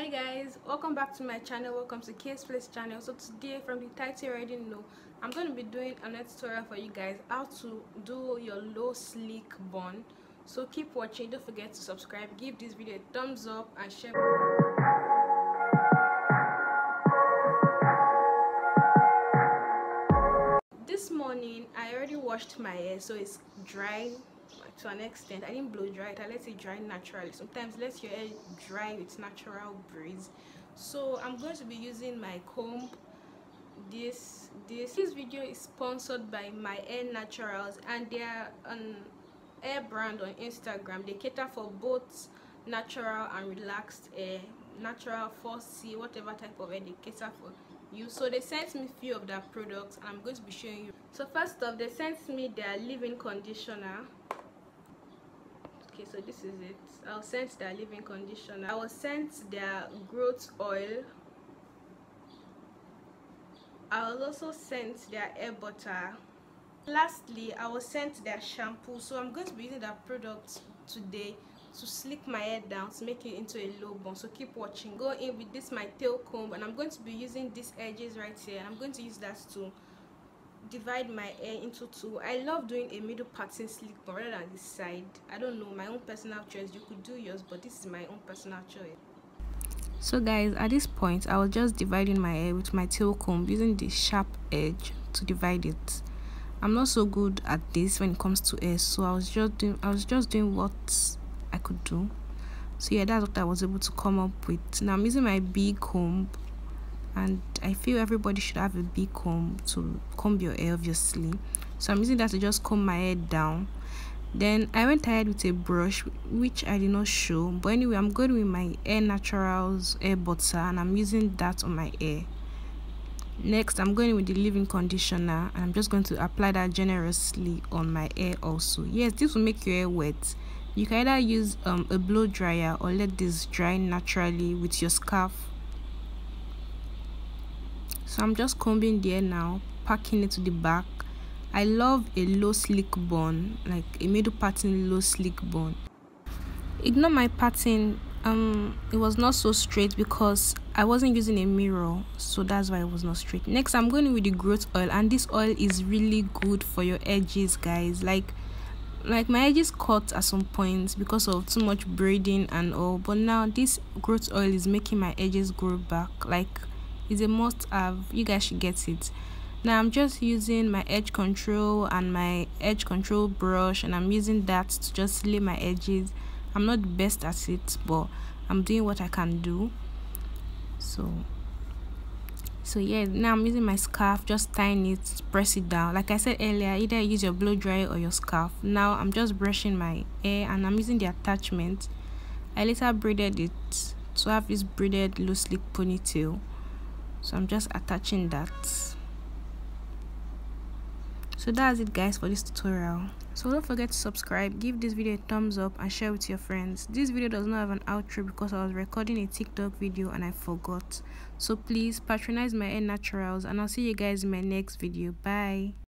Hi guys, welcome back to my channel. Welcome to K's Place channel. So today, from the title you already know, I'm going to be doing another tutorial for you guys how to do your low sleek bun. So keep watching, don't forget to subscribe, give this video a thumbs up and share. This morning I already washed my hair, so it's dry to an extent. I didn't blow dry it, I let it dry naturally. Sometimes let your hair dry with natural breeze. So I'm going to be using my comb. This video is sponsored by My Hair Naturals, and they are an hair brand on Instagram. They cater for both natural and relaxed hair, natural, 4C, whatever type of hair they cater for you. So they sent me a few of their products and I'm going to be showing you. So first off, they sent me their leave-in conditioner. Okay, so this is it. I was sent their leave-in conditioner. I was sent their growth oil. I was also sent their hair butter. Lastly, I was sent their shampoo. So I'm going to be using that product today to slick my hair down, to make it into a low bun. So keep watching. Go in with this my tail comb, and I'm going to be using these edges right here. I'm going to use that to divide my hair into two. I love doing a middle parting slick bun rather than this side. I don't know, my own personal choice. You could do yours, but this is my own personal choice. So guys, at this point I was just dividing my hair with my tail comb using the sharp edge to divide it. I'm not so good at this when it comes to hair, so I was just doing what I could do. So yeah, that's what I was able to come up with. Now I'm using my big comb, and I feel everybody should have a big comb to comb your hair, obviously. So I'm using that to just comb my hair down. Then I went ahead with a brush, which I did not show, but anyway, I'm going with my Hair Naturals hair butter, and I'm using that on my hair. Next, I'm going with the leave-in conditioner, and I'm just going to apply that generously on my hair also. Yes, this will make your hair wet. You can either use a blow dryer or let this dry naturally with your scarf. So I'm just combing the hair now, packing it to the back. I love a low slick bun, like a middle parting low slick bun. Ignore my parting, it was not so straight because I wasn't using a mirror, so that's why it was not straight. Next, I'm going with the growth oil, and this oil is really good for your edges, guys. Like my edges cut at some points because of too much braiding and all, but now this growth oil is making my edges grow back. Like, it's a must have. You guys should get it. Now I'm just using my edge control and my edge control brush, and I'm using that to just lay my edges. I'm not the best at it, but I'm doing what I can do. So yeah, now I'm using my scarf, just tying it, press it down. Like I said earlier, either use your blow dryer or your scarf. Now I'm just brushing my hair, and I'm using the attachment. I later braided it to have this braided low slick ponytail, so I'm just attaching that. So that's it, guys, for this tutorial. So don't forget to subscribe, give this video a thumbs up, and share with your friends. This video does not have an outro because I was recording a TikTok video and I forgot. So please patronize My Hair Naturals, and I'll see you guys in my next video. Bye.